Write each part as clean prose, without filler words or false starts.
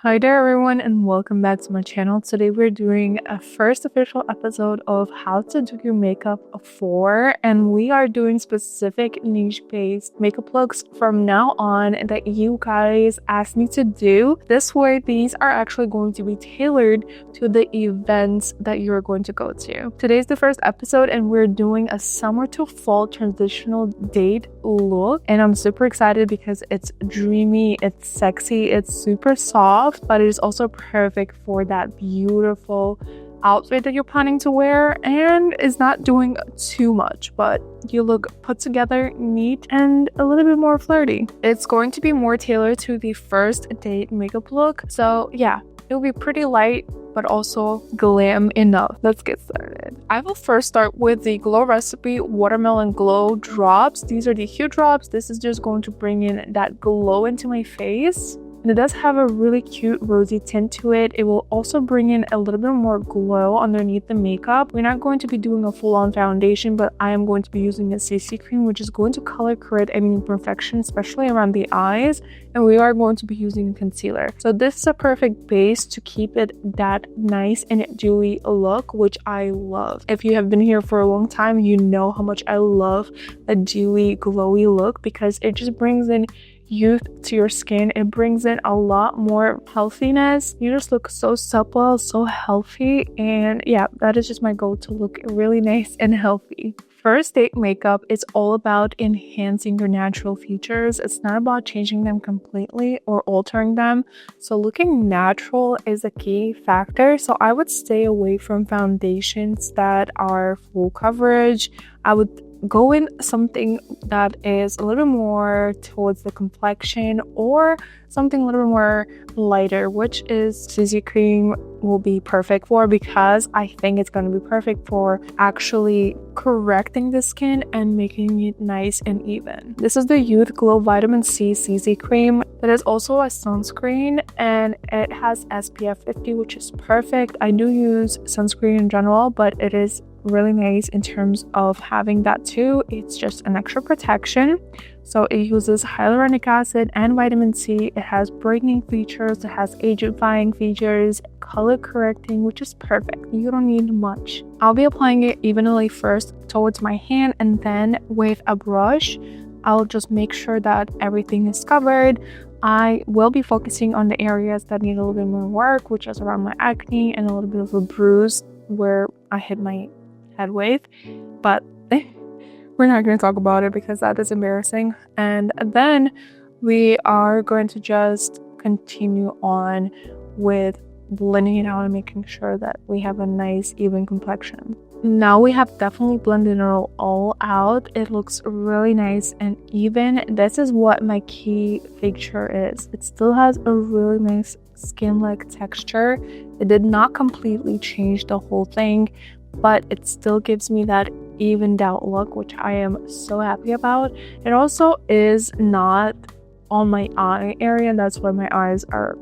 Hi there everyone and welcome back to my channel. Today we're doing a first official episode of how to do your makeup for, and we are doing specific niche based makeup looks from now on that you guys asked me to do. This way these are actually going to be tailored to the events that you're going to go to. Today's the first episode and we're doing a summer to fall transitional date look, and I'm super excited because it's dreamy, it's sexy, it's super soft, but it is also perfect for that beautiful outfit that you're planning to wear, and is not doing too much, but you look put together, neat, and a little bit more flirty. It's going to be more tailored to the first date makeup look, so yeah, it'll be pretty light but also glam enough. Let's get started. I will first start with the Glow Recipe Watermelon Glow drops. These are the Hue drops. This is just going to bring in that glow into my face. And it does have a really cute rosy tint to it. It will also bring in a little bit more glow underneath the makeup. We're not going to be doing a full-on foundation, but I am going to be using a CC cream, which is going to color correct any imperfection, especially around the eyes. And we are going to be using a concealer. So this is a perfect base to keep it that nice and dewy look, which I love. If you have been here for a long time, you know how much I love a dewy, glowy look because it just brings in youth to your skin. It brings in a lot more healthiness. You just look so supple, so healthy, and yeah, that is just my goal, to look really nice and healthy. First date makeup is all about enhancing your natural features. It's not about changing them completely or altering them. So looking natural is a key factor. So I would stay away from foundations that are full coverage. I would go in something that is a little bit more towards the complexion, or something a little bit more lighter, which is CC cream will be perfect for, because I think it's going to be perfect for actually correcting the skin and making it nice and even. This is the Youth Glow Vitamin C CC cream. It is also a sunscreen and it has SPF 50, which is perfect. I do use sunscreen in general, but it is really nice in terms of having that too. It's just an extra protection. So it uses hyaluronic acid and vitamin C. It has brightening features, it has age-defying features, color correcting, which is perfect. You don't need much. I'll be applying it evenly first towards my hand, and then with a brush I'll just make sure that everything is covered. I will be focusing on the areas that need a little bit more work, which is around my acne and a little bit of a bruise where I hit my head with, but we're not going to talk about it because that is embarrassing. And then we are going to just continue on with blending it out and making sure that we have a nice even complexion. Now we have definitely blended it all out. It looks really nice and even. This is what my key feature is. It still has a really nice skin-like texture. It did not completely change the whole thing, but it still gives me that evened out look, which I am so happy about. It also is not on my eye area. That's why my eyes are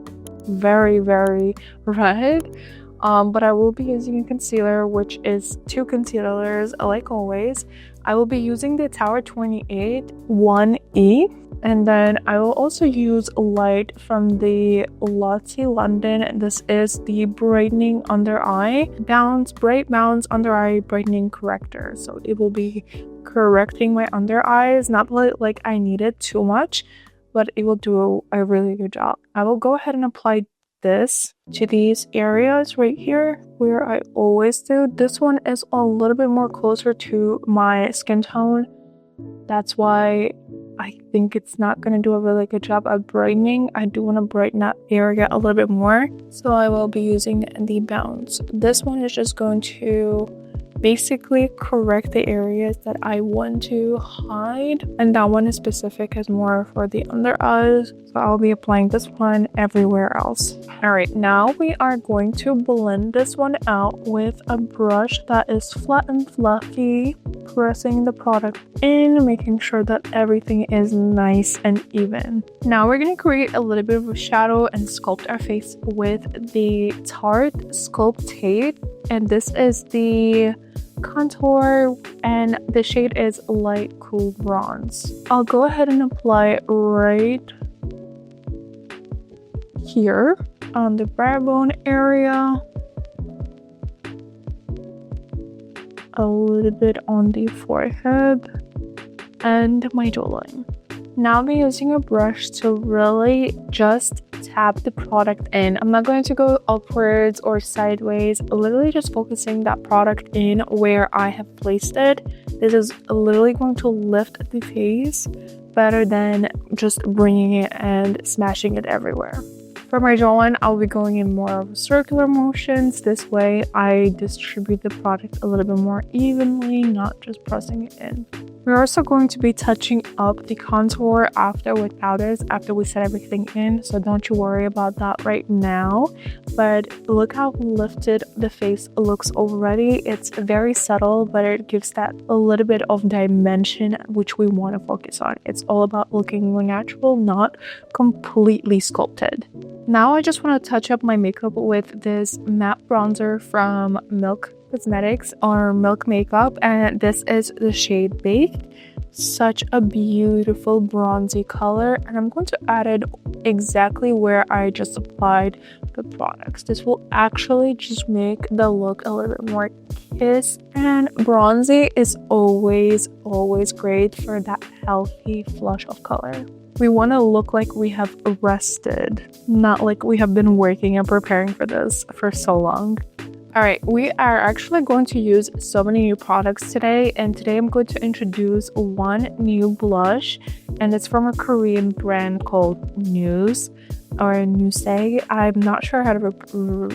very, very red. But I will be using a concealer, which is two concealers like always. I will be using the Tower 28 1E, and then I will also use light from the Lottie London. This is the brightening under eye bounce, bright bounce under eye brightening corrector. So it will be correcting my under eyes, not like I need it too much, but it will do a really good job. I will go ahead and apply this to these areas right here where I always do. This one is a little bit more closer to my skin tone. That's why I think it's not going to do a really good job of brightening. I do want to brighten that area a little bit more. So I will be using the bounce. This one is just going to basically correct the areas that I want to hide, and that one is specific as more for the under eyes, so I'll be applying this one everywhere else. All right, now we are going to blend this one out with a brush that is flat and fluffy, pressing the product in, making sure that everything is nice and even. Now we're going to create a little bit of a shadow and sculpt our face with the Tarte Sculptate, and this is the contour and the shade is light cool bronze. I'll go ahead and apply right here on the brow bone area, a little bit on the forehead, and my jawline. Now I'm using a brush to really just tap the product in. I'm not going to go upwards or sideways, literally just focusing that product in where I have placed it. This is literally going to lift the face better than just bringing it and smashing it everywhere. For my jawline, I'll be going in more of circular motions. This way I distribute the product a little bit more evenly, not just pressing it in. We're also going to be touching up the contour after with powders after we set everything in, so don't you worry about that right now. But look how lifted the face looks already. It's very subtle, but it gives that a little bit of dimension which we want to focus on. It's all about looking natural, not completely sculpted. Now I just want to touch up my makeup with this matte bronzer from Milk Cosmetics or Milk Makeup, and this is the shade Baked. Such a beautiful bronzy color, and I'm going to add it exactly where I just applied the products. This will actually just make the look a little bit more kiss, and bronzy is always great for that healthy flush of color. We want to look like we have rested, not like we have been working and preparing for this for so long. Alright, we are actually going to use so many new products today, and today I'm going to introduce one new blush, and it's from a Korean brand called News or Nuse. I'm not sure how to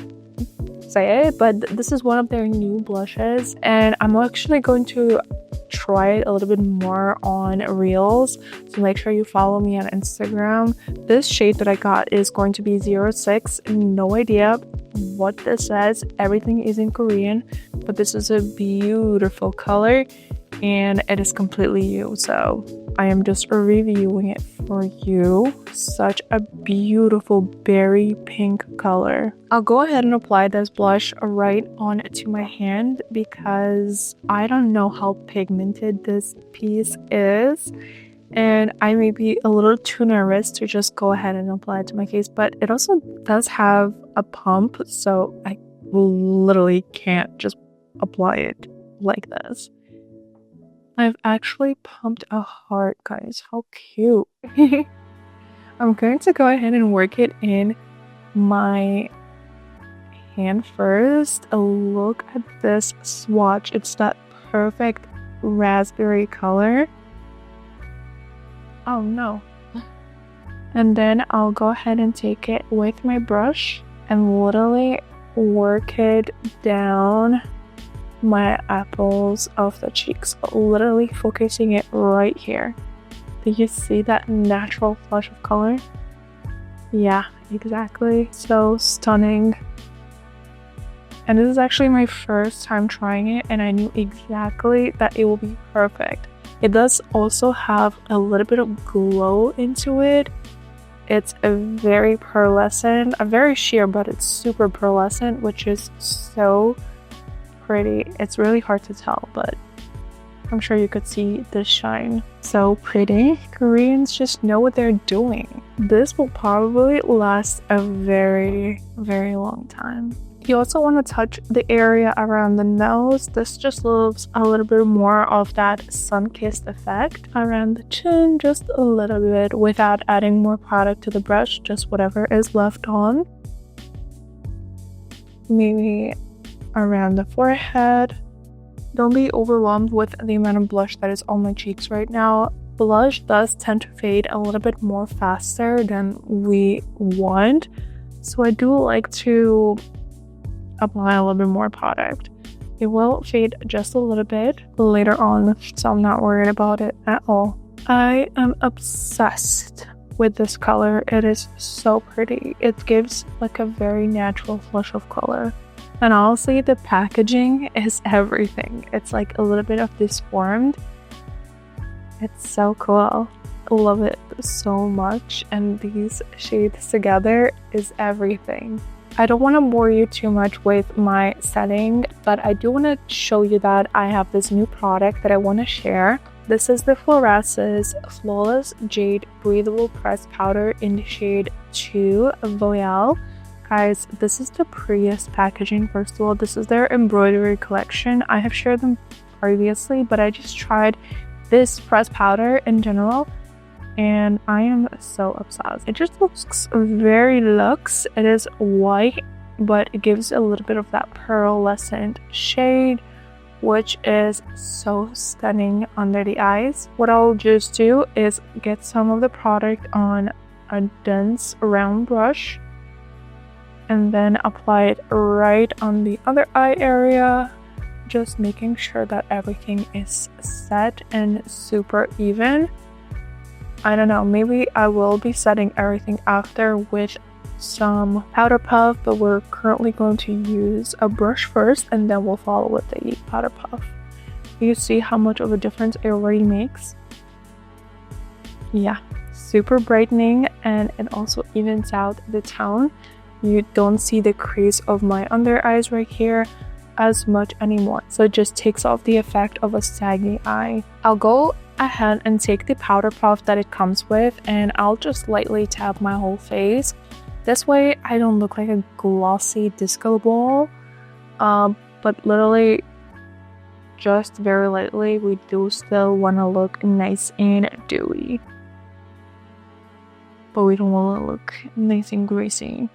say it, but this is one of their new blushes, and I'm actually going to try it a little bit more on Reels, so make sure you follow me on Instagram. This shade that I got is going to be 06. No idea what this says. Everything is in Korean, but this is a beautiful color and it is completely you, so I am just reviewing it for you. Such a beautiful berry pink color. I'll go ahead and apply this blush right onto my hand because I don't know how pigmented this piece is, and I may be a little too nervous to just go ahead and apply it to my face, but it also does have a pump, so I literally can't just apply it like this. I've actually pumped a heart, guys. How cute. I'm going to go ahead and work it in my hand first. Look at this swatch. It's that perfect raspberry color. Oh no. And then I'll go ahead and take it with my brush and literally work it down my apples of the cheeks, literally focusing it right here. Do you see that natural flush of color? Yeah, exactly. So stunning. And this is actually my first time trying it, and I knew exactly that it will be perfect. It does also have a little bit of glow into it. It's a very pearlescent, a very sheer, but it's super pearlescent, which is so pretty. It's really hard to tell, but I'm sure you could see the shine. So pretty. Koreans just know what they're doing. This will probably last a very long time. You also want to touch the area around the nose. This just leaves a little bit more of that sun-kissed effect. Around the chin, just a little bit without adding more product to the brush, just whatever is left on. Maybe around the forehead. Don't be overwhelmed with the amount of blush that is on my cheeks right now. Blush does tend to fade a little bit more faster than we want, so I do like to apply a little bit more product. It will fade just a little bit later on, so I'm not worried about it at all. I am obsessed with this color. It is so pretty. It gives like a very natural flush of color. And honestly, the packaging is everything. It's like a little bit of disformed. It's so cool. I love it so much, and these shades together is everything. I don't want to bore you too much with my setting, but I do want to show you that I have this new product that I want to share. This is the Florasis Flawless Jade Breathable Pressed Powder in the shade 2 Voyelle. Guys, this is the prettiest packaging. First of all, this is their embroidery collection. I have shared them previously, but I just tried this pressed powder in general and I am so obsessed. It just looks very luxe. It is white, but it gives a little bit of that pearlescent shade, which is so stunning under the eyes. What I'll just do is get some of the product on a dense round brush and then apply it right on the other eye area, just making sure that everything is set and super even. I don't know, maybe I will be setting everything after with some powder puff, but we're currently going to use a brush first and then we'll follow with the powder puff. You see how much of a difference it already makes? Yeah, super brightening, and it also evens out the tone. You don't see the crease of my under eyes right here as much anymore, so it just takes off the effect of a saggy eye. I'll go ahead and take the powder puff that it comes with and I'll just lightly tap my whole face. This way I don't look like a glossy disco ball, but literally just very lightly. We do still want to look nice and dewy, but we don't want to look nice and greasy.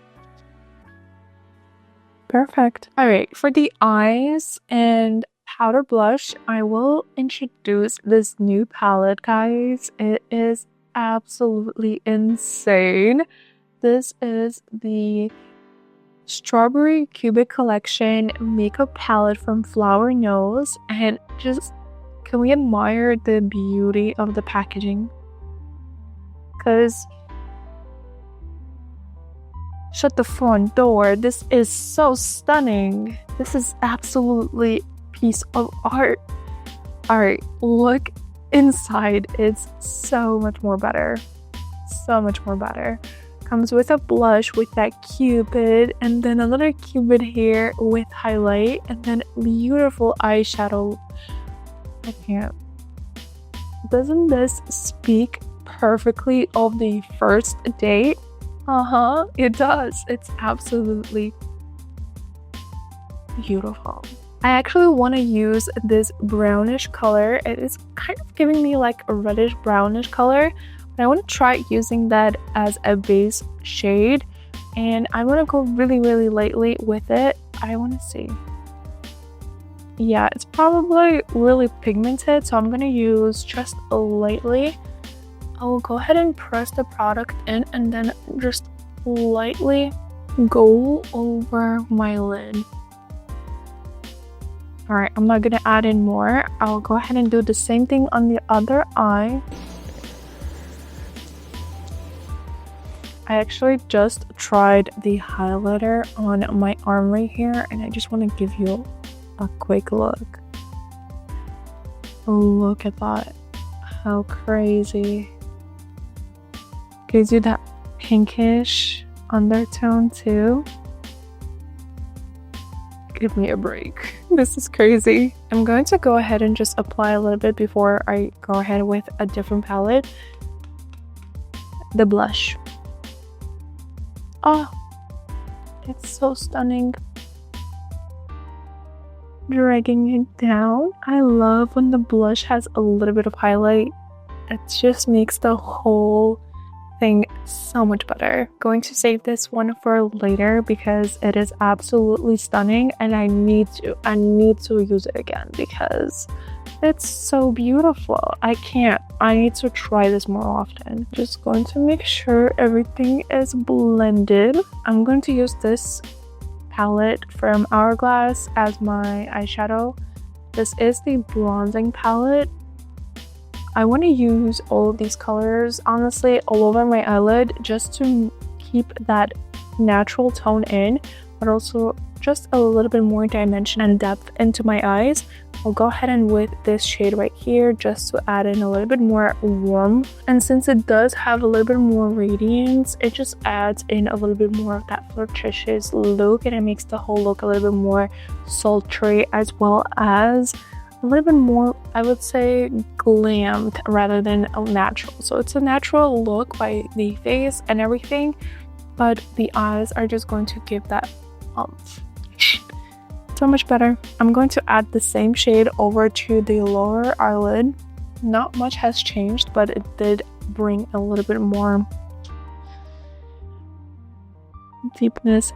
Perfect. Alright, for the eyes and powder blush, I will introduce this new palette, guys. It is absolutely insane. This is the Strawberry Cubic Collection makeup palette from Flower Nose, and just can we admire the beauty of the packaging? Because shut the front door. This is so stunning. This is absolutely piece of art. Alright, look inside. It's so much more better. So much more better. Comes with a blush with that cupid, and then another cupid here with highlight, and then beautiful eyeshadow. I can't. Doesn't this speak perfectly of the first date? It does. It's absolutely beautiful. I actually want to use this brownish color. It is kind of giving me like a reddish brownish color, but I want to try using that as a base shade, and I want to go really lightly with it. I want to see. Yeah, it's probably really pigmented, so I'm going to use just lightly. I will go ahead and press the product in and then just lightly go over my lid. Alright, I'm not going to add in more. I'll go ahead and do the same thing on the other eye. I actually just tried the highlighter on my arm right here, and I just want to give you a quick look. Look at that. How crazy. Gives you that pinkish undertone too. Give me a break. This is crazy. I'm going to go ahead and just apply a little bit before I go ahead with a different palette. The blush. Oh, it's so stunning. Dragging it down. I love when the blush has a little bit of highlight. It just makes the whole thing so much better. Going to save this one for later because it is absolutely stunning, and I need to use it again because it's so beautiful. I need to try this more often. Just going to make sure everything is blended. I'm going to use this palette from Hourglass as my eyeshadow. This is the bronzing palette. I want to use all of these colors, honestly, all over my eyelid just to keep that natural tone in, but also just a little bit more dimension and depth into my eyes. I'll go ahead and with this shade right here just to add in a little bit more warmth. And since it does have a little bit more radiance, it just adds in a little bit more of that flirtatious look, and it makes the whole look a little bit more sultry as well as a little bit more, I would say, glammed rather than natural. So it's a natural look by the face and everything, but the eyes are just going to give that so much better. I'm going to add the same shade over to the lower eyelid. Not much has changed, but it did bring a little bit more deepness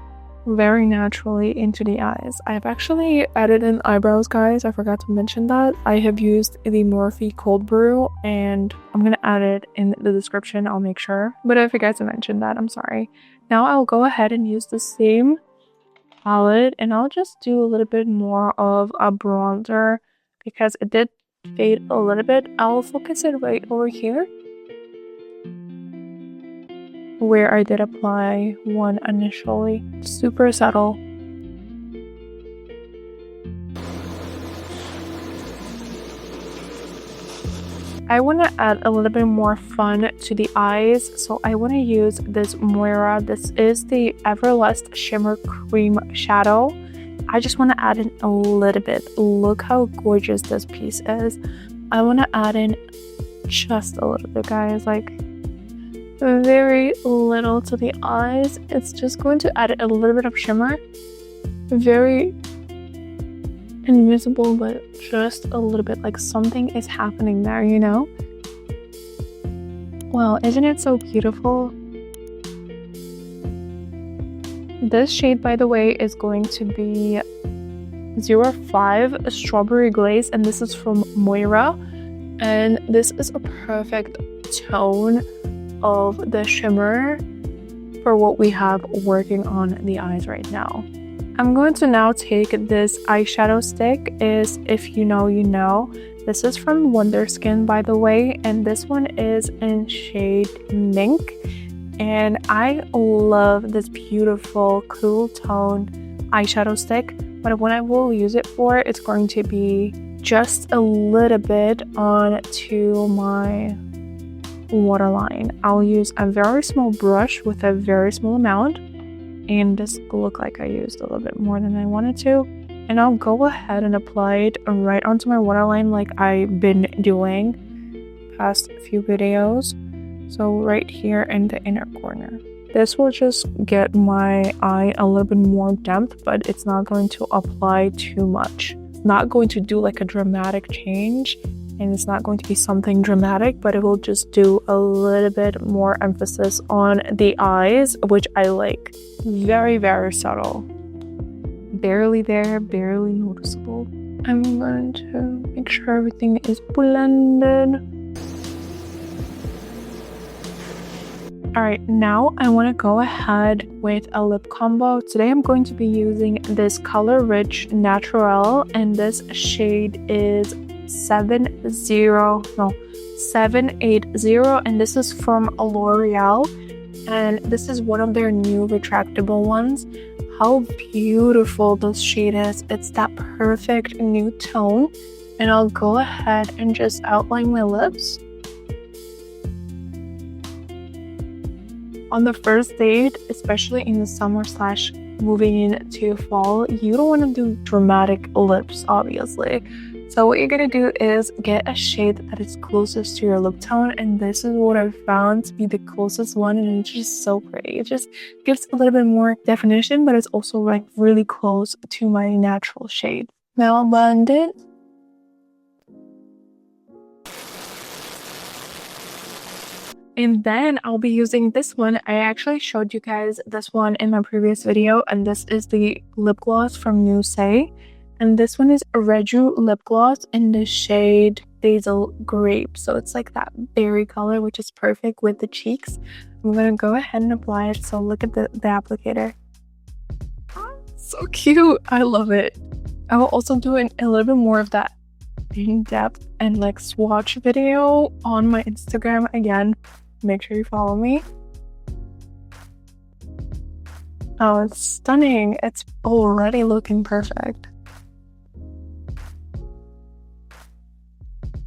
very naturally into the eyes. I've actually added in eyebrows, guys. I forgot to mention that. I have used the Morphe Cold Brew, and I'm gonna add it in the description. I'll make sure, but I forgot to mention that. I'm sorry. Now I'll go ahead and use the same palette, and I'll just do a little bit more of a bronzer because it did fade a little bit. I'll focus it right over here where I did apply one initially. Super subtle. I want to add a little bit more fun to the eyes, so I want to use this Moira. This is the Everlast Shimmer Cream Shadow. I just want to add in a little bit. Look how gorgeous this piece is. I want to add in just a little bit, guys, like very little to the eyes. It's just going to add a little bit of shimmer. Very invisible, but just a little bit, like something is happening there, you know? Wow, isn't it so beautiful? This shade, by the way, is going to be 05 Strawberry Glaze, and this is from Moira, and this is a perfect tone of the shimmer for what we have working on the eyes right now. I'm going to now take this eyeshadow stick. Is If You Know, You Know. This is from Wonderskin, by the way, and this one is in shade Mink, and I love this beautiful cool tone eyeshadow stick, but what I will use it for, it's going to be just a little bit onto my waterline. I'll use a very small brush with a very small amount, and this looked like I used a little bit more than I wanted to, and I'll go ahead and apply it right onto my waterline like I've been doing past few videos. So right here in the inner corner. This will just get my eye a little bit more depth, but it's not going to apply too much. It's not going to do like a dramatic change, and it's not going to be something dramatic, but it will just do a little bit more emphasis on the eyes, which I like. Very, very subtle. Barely there, barely noticeable. I'm going to make sure everything is blended. Alright, now I want to go ahead with a lip combo. Today I'm going to be using this Color Rich Natural, and this shade is 780, and this is from L'Oreal, and this is one of their new retractable ones. How beautiful this shade is. It's that perfect new tone, and I'll go ahead and just outline my lips. On the first date, especially in the summer / moving into fall, you don't want to do dramatic lips, obviously. So what you're gonna do is get a shade that is closest to your lip tone, and this is what I've found to be the closest one, and it's just so pretty. It just gives a little bit more definition, but it's also like really close to my natural shade. Now I'll blend it. And then I'll be using this one. I actually showed you guys this one in my previous video, and this is the lip gloss from Say. And this one is a Reju lip gloss in the shade Basil Grape. So it's like that berry color, which is perfect with the cheeks. I'm going to go ahead and apply it. So look at the applicator. So cute. I love it. I will also do a little bit more of that in-depth and like swatch video on my Instagram again. Make sure you follow me. Oh, it's stunning. It's already looking perfect.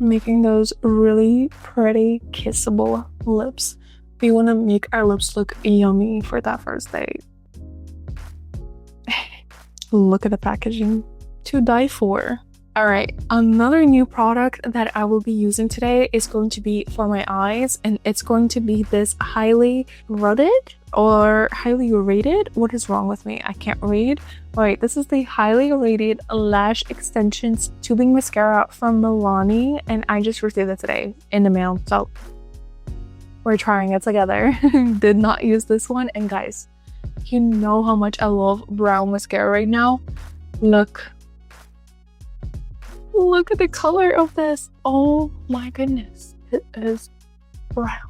Making those really pretty kissable lips. We want to make our lips look yummy for that first date. Look at the packaging. To die for. Alright, another new product that I will be using today is going to be for my eyes, and it's going to be this highly rated. What is wrong with me? I can't read. Alright, this is the highly rated lash extensions tubing mascara from Milani, and I just received it today in the mail, so we're trying it together. Did not use this one, and guys, you know how much I love brown mascara right now. Look at the color of this. Oh my goodness. It is brown.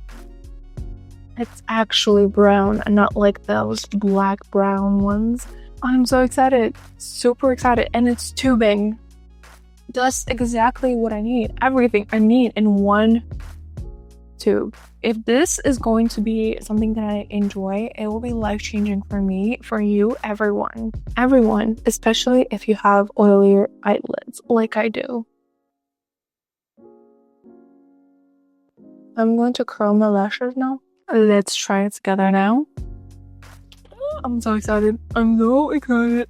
It's actually brown and not like those black brown ones. I'm so excited. Super excited. And it's tubing. That's exactly what I need. Everything I need in one tube. If this is going to be something that I enjoy, it will be life-changing for me, for you, everyone. Everyone, especially if you have oilier eyelids like I do. I'm going to curl my lashes now. Let's try it together now. I'm so excited. I'm so excited.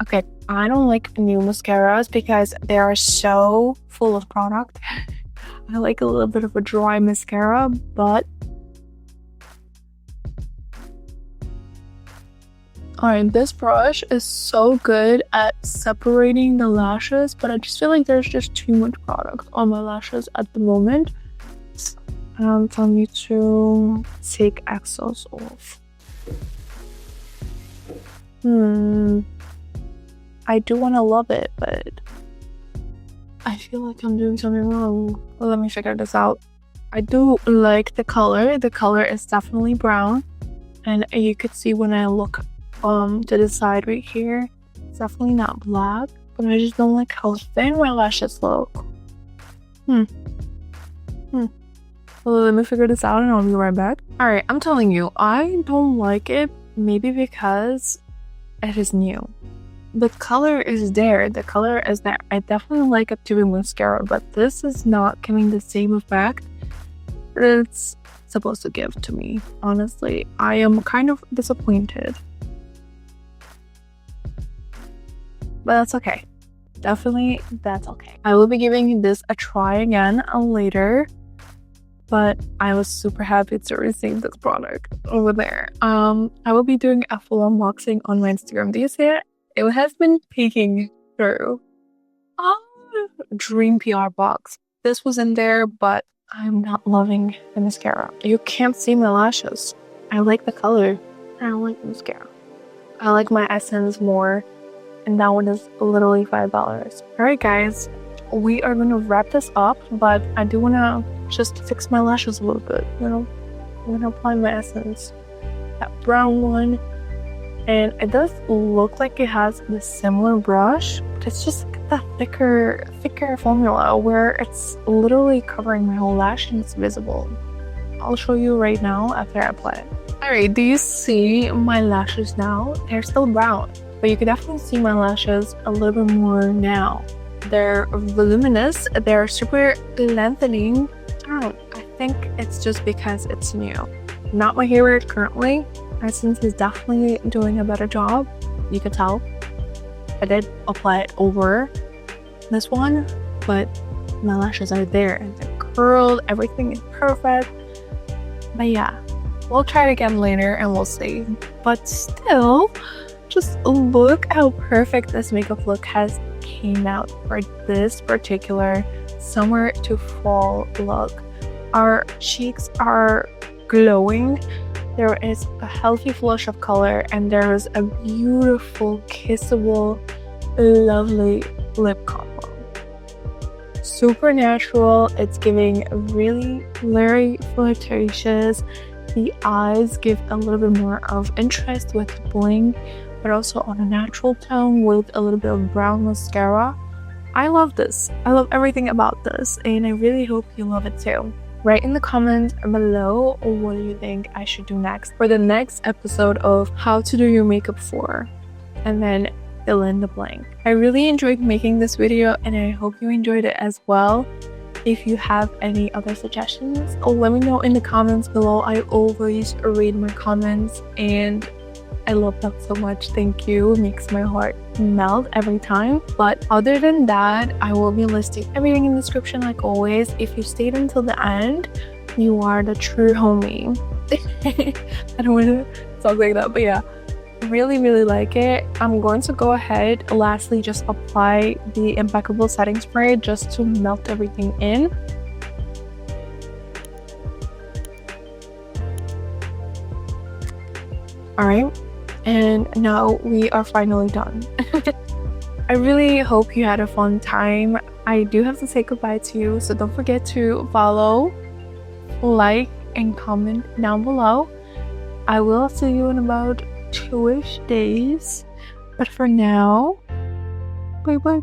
Okay, I don't like new mascaras because they are so full of product. I like a little bit of a dry mascara, but alright, this brush is so good at separating the lashes, but I just feel like there's just too much product on my lashes at the moment. So I need to take excess off. I do want to love it, but I feel like I'm doing something wrong. Well, let me figure this out. I do like the color. The color is definitely brown, and you could see when I look to the side right here, it's definitely not black, but I just don't like how thin my lashes look. Well, let me figure this out and I'll be right back. Alright, I'm telling you, I don't like it, maybe because it is new. The color is there. The color is there. I definitely like a tubing mascara, but this is not giving the same effect it's supposed to give to me. Honestly, I am kind of disappointed. But that's okay. Definitely, that's okay. I will be giving this a try again later. But I was super happy to receive this product over there. I will be doing a full unboxing on my Instagram. Do you see it? It has been peeking through. Dream PR box. This was in there, but I'm not loving the mascara. You can't see my lashes. I like the color. I don't like the mascara. I like my Essence more. And that one is literally $5. Alright guys, we are going to wrap this up, but I do want to just fix my lashes a little bit, you know. I'm going to apply my Essence. That brown one. And it does look like it has the similar brush, but it's just that thicker formula where it's literally covering my whole lash and it's visible. I'll show you right now after I apply it. Alright, do you see my lashes now? They're still brown, but you can definitely see my lashes a little bit more now. They're voluminous, they're super lengthening. I think it's just because it's new. Not my favorite currently. Essence is definitely doing a better job. You can tell. I did apply it over this one, but my lashes are there and they're curled. Everything is perfect. But yeah, we'll try it again later and we'll see. But still, just look how perfect this makeup look has came out for this particular summer to fall look. Our cheeks are glowing. There is a healthy flush of color and there is a beautiful, kissable, lovely lip combo. Super natural. It's giving really very flirtatious. The eyes give a little bit more of interest with bling, but also on a natural tone with a little bit of brown mascara. I love this. I love everything about this, and I really hope you love it too. Write in the comments below what do you think I should do next for the next episode of how to do your makeup for, and then fill in the blank. I really enjoyed making this video and I hope you enjoyed it as well. If you have any other suggestions, let me know in the comments below. I always read my comments and I love that so much. Thank you. It makes my heart melt every time. But other than that, I will be listing everything in the description like always. If you stayed until the end, you are the true homie. I don't want to talk like that, but yeah, really like it. I'm going to go ahead, lastly, just apply the impeccable setting spray just to melt everything in. All right, and now we are finally done. I really hope you had a fun time. I do have to say goodbye to you, so don't forget to follow, like, and comment down below. I will see you in about 2-ish days, but for now, bye bye.